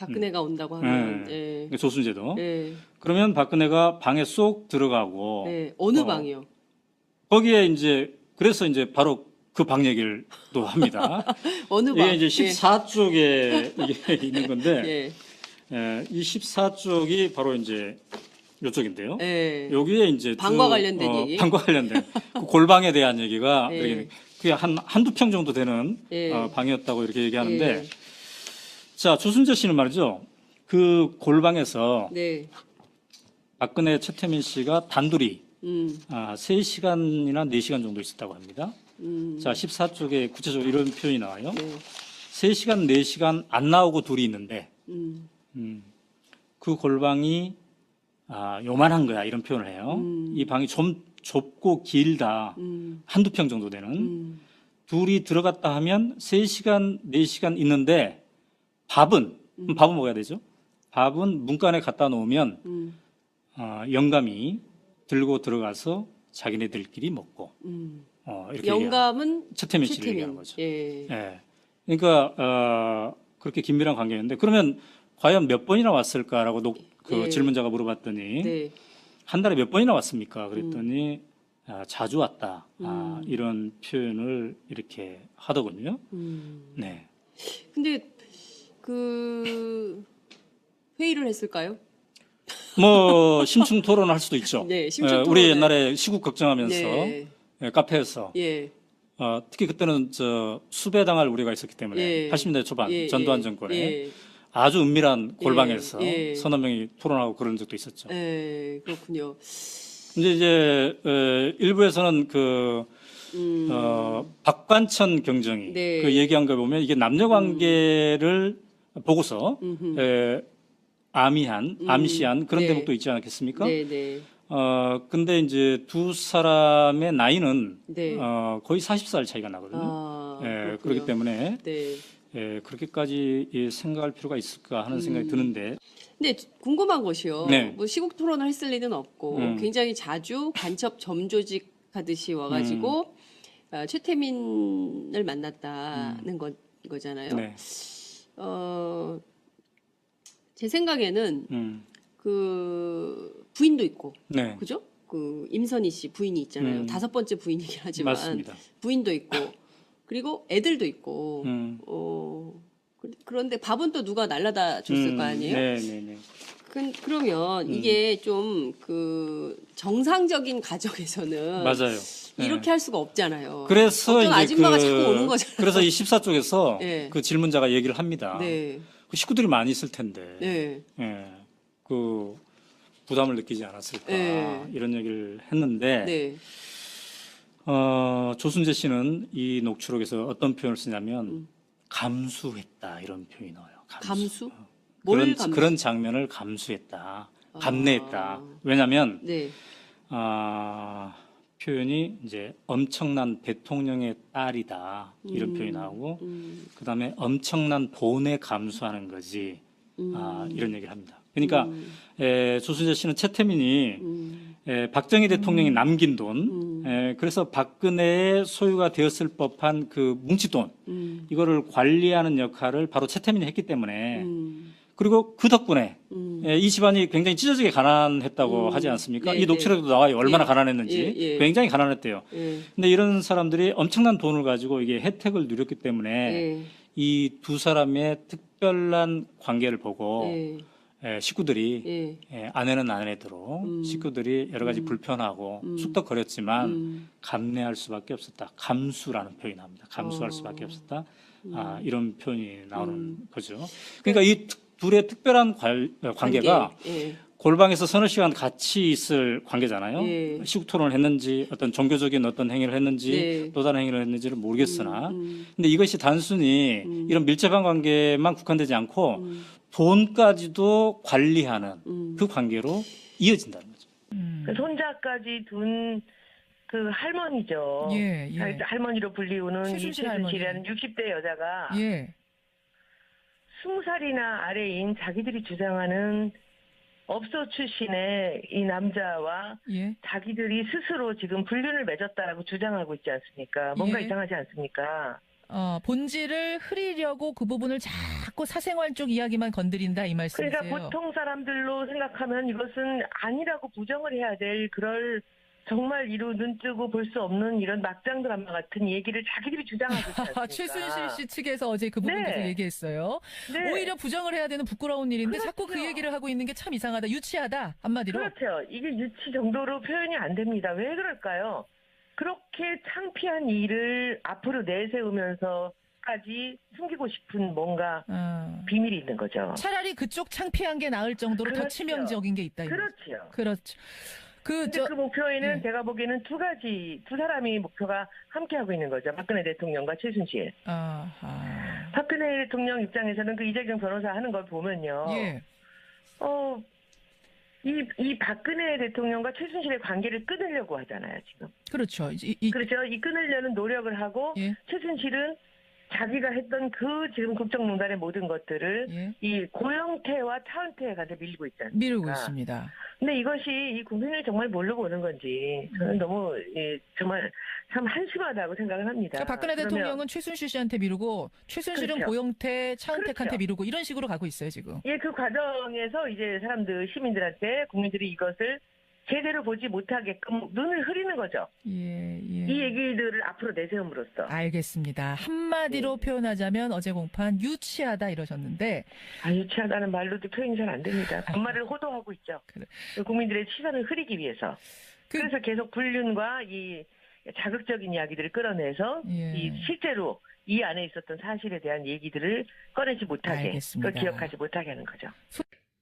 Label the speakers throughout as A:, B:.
A: 박근혜가 온다고 하면. 예.
B: 조순재도.
A: 예.
B: 그러면 박근혜가 방에 쏙 들어가고
A: 네. 어느 방이요?
B: 거기에 이제 그래서 이제 바로 그 방 얘기를 또 합니다.
A: 어느 방?
B: 이게 이제 14쪽에 이게 있는 건데
A: 예.
B: 이 14쪽이 바로 이제 이쪽인데요.
A: 예.
B: 여기에 이제
A: 방과 관련된 얘기.
B: 방과 관련된 그 골방에 대한 얘기가
A: 예.
B: 그게 한두 평 정도 되는
A: 예.
B: 방이었다고 이렇게 얘기하는데
A: 예.
B: 자, 조순재 씨는 말이죠. 그 골방에서
A: 네.
B: 박근혜 최태민 씨가 단둘이 3시간이나 4시간 정도 있었다고 합니다. 자, 14쪽에 구체적으로 이런 표현이 나와요.
A: 네.
B: 3시간, 4시간 안 나오고 둘이 있는데 그 골방이 요만한 거야 이런 표현을 해요. 이 방이 좀 좁고 길다. 한두 평 정도 되는. 둘이 들어갔다 하면 3시간, 4시간 있는데 밥은 먹어야 되죠. 밥은 문간에 갖다 놓으면 영감이 들고 들어가서 자기네들끼리 먹고 이렇게
A: 영감은
B: 최태민 씨를 얘기하는 거죠.
A: 예.
B: 예. 그러니까 그렇게 긴밀한 관계였는데 그러면 과연 몇 번이나 왔을까라고 그
A: 예.
B: 질문자가 물어봤더니
A: 네.
B: 한 달에 몇 번이나 왔습니까? 그랬더니 자주 왔다. 이런 표현을 이렇게 하더군요. 네.
A: 근데 그 회의를 했을까요?
B: 뭐 심층 토론을 할 수도 있죠.
A: 네, 심층
B: 우리
A: 토론을.
B: 옛날에 시국 걱정하면서
A: 네.
B: 카페에서
A: 예.
B: 특히 그때는 수배당할 우려가 있었기 때문에
A: 예.
B: 80년대 초반
A: 예.
B: 전두환 정권에
A: 예.
B: 아주 은밀한 골방에서
A: 예.
B: 서너 명이 토론하고 그런 적도 있었죠.
A: 예. 그렇군요.
B: 이제 일부에서는 박관천 경정이
A: 네.
B: 그 얘기한 거 보면 이게 남녀 관계를 보고서 암시한 그런
A: 네.
B: 대목도 있지 않겠습니까?
A: 네, 네.
B: 근데 이제 두 사람의 나이는
A: 네.
B: 거의 40살 차이가 나거든요.
A: 그렇군요.
B: 그렇기 때문에
A: 네.
B: 그렇게까지 생각할 필요가 있을까 하는 생각이 드는데.
A: 근데 궁금한 것이요.
B: 네.
A: 뭐 시국 토론을 했을 리는 없고 굉장히 자주 간첩 점조직 하듯이 와가지고 최태민을 만났다는 거잖아요.
B: 네.
A: 제 생각에는 그 부인도 있고,
B: 네.
A: 그죠? 그 임선희 씨 부인이 있잖아요. 5번째 부인이긴 하지만
B: 맞습니다.
A: 부인도 있고, 그리고 애들도 있고. 그런데 밥은 또 누가 날라다 줬을 거 아니에요?
B: 네, 네, 네.
A: 그러면 이게 좀 그 정상적인 가정에서는
B: 맞아요.
A: 이렇게 할 수가 없잖아요.
B: 그래서
A: 어떤
B: 이제
A: 아줌마가 자꾸 오는 거잖아요.
B: 그래서 이 14쪽에서
A: 네.
B: 그 질문자가 얘기를 합니다.
A: 네.
B: 그 식구들이 많이 있을 텐데,
A: 네.
B: 그 부담을 느끼지 않았을까
A: 네.
B: 이런 얘기를 했는데,
A: 네.
B: 조순재 씨는 이 녹취록에서 어떤 표현을 쓰냐면 감수했다 이런 표현이 나와요.
A: 감수? 뭘 감수?
B: 그런 장면을 감수했다, 감내했다. 왜냐하면
A: 네.
B: 표현이 이제 엄청난 대통령의 딸이다 이런 표현이 나오고 그다음에 엄청난 본에 감수하는 거지 이런 얘기를 합니다. 그러니까 조순재 씨는 최태민이 박정희 대통령이 남긴 돈 그래서 박근혜의 소유가 되었을 법한 그 뭉치돈 이거를 관리하는 역할을 바로 최태민이 했기 때문에 그리고 그 덕분에 이 집안이 굉장히 찢어지게 가난했다고 하지 않습니까?
A: 네,
B: 이 녹취록에도 나와요. 얼마나
A: 예.
B: 가난했는지.
A: 예.
B: 굉장히 가난했대요.
A: 예.
B: 근데 이런 사람들이 엄청난 돈을 가지고 이게 혜택을 누렸기 때문에
A: 예.
B: 이 두 사람의 특별한 관계를 보고
A: 예.
B: 식구들이
A: 예.
B: 아내는 아내대로 식구들이 여러 가지 불편하고 쑥덕거렸지만 감내할 수밖에 없었다. 감수라는 표현이 나옵니다. 감수할 수밖에 없었다. 이런 표현이 나오는 거죠. 그러니까 이 둘의 특별한 관계가
A: 예.
B: 골방에서 서너 시간 같이 있을 관계잖아요.
A: 예.
B: 시국 토론을 했는지 어떤 종교적인 어떤 행위를 했는지
A: 네.
B: 또 다른 행위를 했는지를 모르겠으나 근데 이것이 단순히 이런 밀접한 관계만 국한되지 않고 돈까지도 관리하는 그 관계로 이어진다는 거죠.
C: 그 손자까지 둔 그 할머니죠.
D: 예.
C: 할머니로 불리우는 이
D: 최순실 할머니.
C: 최순실이라는 60대 여자가
D: 예.
C: 20살이나 아래인 자기들이 주장하는 업소 출신의 이 남자와
D: 예.
C: 자기들이 스스로 지금 불륜을 맺었다라고 주장하고 있지 않습니까? 뭔가
D: 예.
C: 이상하지 않습니까?
D: 본질을 흐리려고 그 부분을 잘 자꾸 사생활 쪽 이야기만 건드린다 이 말씀이세요?
C: 그러니까 보통 사람들로 생각하면 이것은 아니라고 부정을 해야 될 그럴 정말 이루 눈 뜨고 볼 수 없는 이런 막장 드라마 같은 얘기를 자기들이 주장하고 있지 않습니까?
D: 최순실 씨 측에서 어제 그 부분
C: 네.
D: 계속 얘기했어요.
C: 네.
D: 오히려 부정을 해야 되는 부끄러운 일인데 자꾸 그
C: 그렇죠.
D: 얘기를 하고 있는 게 참 이상하다. 유치하다. 한마디로.
C: 그렇죠. 이게 유치 정도로 표현이 안 됩니다. 왜 그럴까요? 그렇게 창피한 일을 앞으로 내세우면서까지 숨기고 싶은 뭔가 비밀이 있는 거죠.
D: 차라리 그쪽 창피한 게 나을 정도로 더
C: 그렇죠.
D: 치명적인 게 있다.
C: 그렇죠.
D: 그렇죠.
C: 근데 그 목표에는
D: 예.
C: 제가 보기에는 두 사람이 목표가 함께하고 있는 거죠. 박근혜 대통령과 최순실. 박근혜 대통령 입장에서는 그 이재경 변호사 하는 걸 보면요.
D: 예.
C: 이 박근혜 대통령과 최순실의 관계를 끊으려고 하잖아요, 지금.
D: 그렇죠.
C: 그렇죠. 이 끊으려는 노력을 하고,
D: 예.
C: 최순실은 자기가 했던 그 지금 국정농단의 모든 것들을
D: 예.
C: 이 고영태와 차은태한테 밀고 있지 않습니까?
D: 미루고 있습니다.
C: 근데 이것이 이 국민을 정말 모르고 오는 건지 저는 너무 정말 참 한심하다고 생각을 합니다.
D: 그러니까 박근혜 대통령은 최순실 씨한테 미루고 최순실은
C: 그렇죠.
D: 고영태, 차은택한테
C: 그렇죠.
D: 미루고 이런 식으로 가고 있어요 지금.
C: 예, 그 과정에서 이제 시민들한테 국민들이 이것을 제대로 보지 못하게끔 눈을 흐리는 거죠.
D: 예.
C: 이 얘기들을 앞으로 내세움으로써.
D: 알겠습니다. 한마디로 표현하자면 어제 공판 유치하다 이러셨는데.
C: 유치하다는 말로도 표현이 잘 안 됩니다. 반말을 호도하고 있죠.
D: 그래.
C: 국민들의 시선을 흐리기 위해서. 그래서 계속 불륜과 이 자극적인 이야기들을 끌어내서
D: 예.
C: 이 실제로 이 안에 있었던 사실에 대한 얘기들을 꺼내지 못하게,
D: 알겠습니다.
C: 그걸 기억하지 못하게 하는 거죠.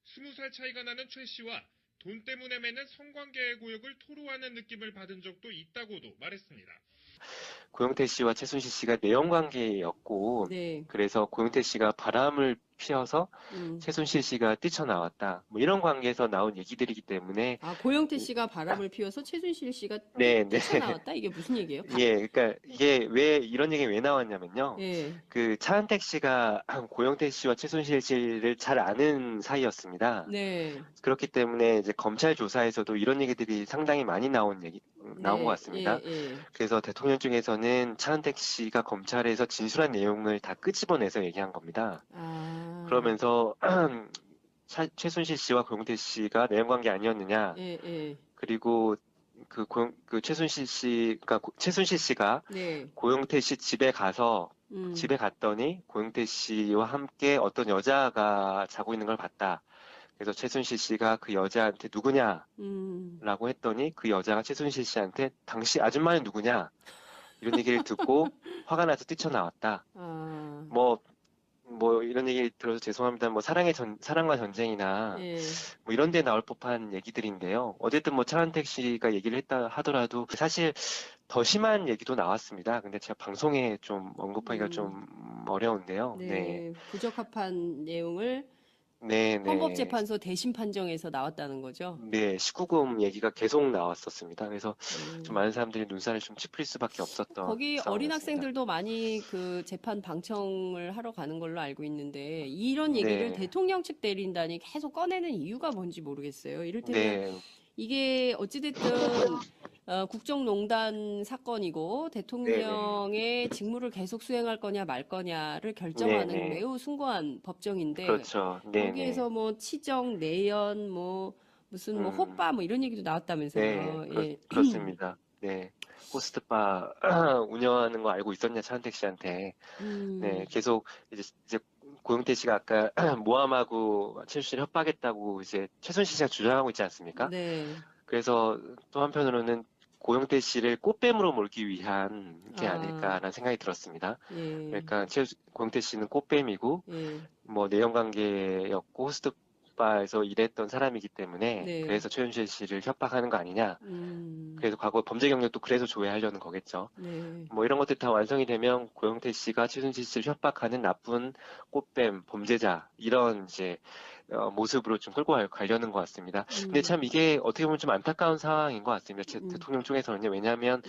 E: 20살 차이가 나는 최 씨와 돈 때문에 맺는 성관계의 고역을 토로하는 느낌을 받은 적도 있다고도 말했습니다.
F: 고영태 씨와 최순실 씨가 내연관계였고
A: 네.
F: 그래서 고영태 씨가 바람을 피워서 최순실 씨가 뛰쳐나왔다. 뭐 이런 관계에서 나온 얘기들이기 때문에
A: 고영태 씨가 바람을 피워서 최순실 씨가
F: 네.
A: 뛰쳐나왔다? 이게 무슨 얘기예요?
F: 예, 그러니까 이게 왜 이런 얘기가 왜 나왔냐면요.
A: 예.
F: 그 차은택 씨가 고영태 씨와 최순실 씨를 잘 아는 사이였습니다.
A: 네.
F: 그렇기 때문에 이제 검찰 조사에서도 이런 얘기들이 상당히 많이 나온 것 같습니다.
A: 예.
F: 그래서 대통령 쪽에서는 차은택 씨가 검찰에서 진술한 내용을 다 끄집어내서 얘기한 겁니다. 그러면서 최순실 씨와 고영태 씨가 내연관계 아니었느냐.
A: 예.
F: 그리고 최순실 씨가
A: 네.
F: 고영태 씨 집에 가서 집에 갔더니 고영태 씨와 함께 어떤 여자가 자고 있는 걸 봤다. 그래서 최순실 씨가 그 여자한테 누구냐라고 했더니 그 여자가 최순실 씨한테 당시 아줌마는 누구냐 이런 얘기를 듣고 화가 나서 뛰쳐나왔다. 뭐 이런 얘기 들어서 죄송합니다. 뭐 사랑과 전쟁이나 뭐 이런 데 나올 법한 얘기들인데요. 어쨌든 뭐 차은택 씨가 얘기를 했다 하더라도 사실 더 심한 얘기도 나왔습니다. 근데 제가 방송에 좀 언급하기가 좀 어려운데요.
A: 네. 부적합한 내용을
F: 네.
A: 헌법재판소 대심 판정에서 나왔다는 거죠?
F: 네, 19금 얘기가 계속 나왔었습니다. 그래서 좀 많은 사람들이 눈살을 좀 찌푸릴 수밖에 없었던
A: 거기
F: 상황이었습니다.
A: 어린 학생들도 많이 그 재판 방청을 하러 가는 걸로 알고 있는데 이런 얘기를 대통령 측 대리인단이 계속 꺼내는 이유가 뭔지 모르겠어요. 이를테면 이게 어찌됐든 국정농단 사건이고 대통령의 직무를 계속 수행할 거냐 말 거냐를 결정하는 매우 숭고한 법정인데
F: 그렇죠.
A: 거기에서 뭐 치정, 내연, 뭐 무슨 뭐 호빠 뭐 이런 얘기도 나왔다면서요.
F: 네, 그렇습니다. 네. 호스트바 운영하는 거 알고 있었냐 차은택 씨한테. 네, 계속 이제 고영태 씨가 아까 모함하고 최순실 협박했다고 이제 최순실 씨가 주장하고 있지 않습니까?
A: 네.
F: 그래서 또 한편으로는 고영태 씨를 꽃뱀으로 몰기 위한 게 아닐까라는 생각이 들었습니다. 그러니까 고영태 씨는 꽃뱀이고 뭐 내연관계였고 호스트바에서 일했던 사람이기 때문에 그래서 최순실 씨를 협박하는 거 아니냐. 그래서 과거 범죄 경력도 그래서 조회하려는 거겠죠. 뭐 이런 것들 다 완성이 되면 고영태 씨가 최순실 씨를 협박하는 나쁜 꽃뱀 범죄자 이런 이제 모습으로 좀 끌고 가려는 것 같습니다. 근데 참 이게 어떻게 보면 좀 안타까운 상황인 것 같습니다. 대통령 쪽에서는요. 왜냐하면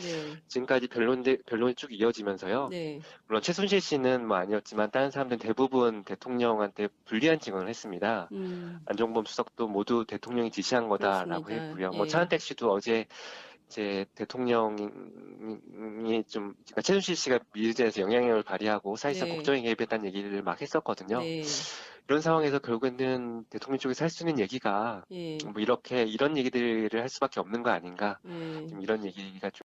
F: 지금까지 변론이 쭉 이어지면서요. 물론 최순실 씨는 뭐 아니었지만 다른 사람들은 대부분 대통령한테 불리한 증언을 했습니다. 안종범 수석도 모두 대통령이 지시한 거다라고 했고요. 뭐 차은택 씨도 어제 이제 대통령이 그러니까 최순실 씨가 미르재에서 영향력을 발휘하고 사실상
A: 네.
F: 국정에 개입했다는 얘기를 막 했었거든요.
A: 네.
F: 이런 상황에서 결국에는 대통령 쪽에서 할 수 있는 얘기가
A: 예.
F: 뭐 이런 얘기들을 할 수밖에 없는 거 아닌가.
A: 예.
F: 좀 이런 얘기가 좀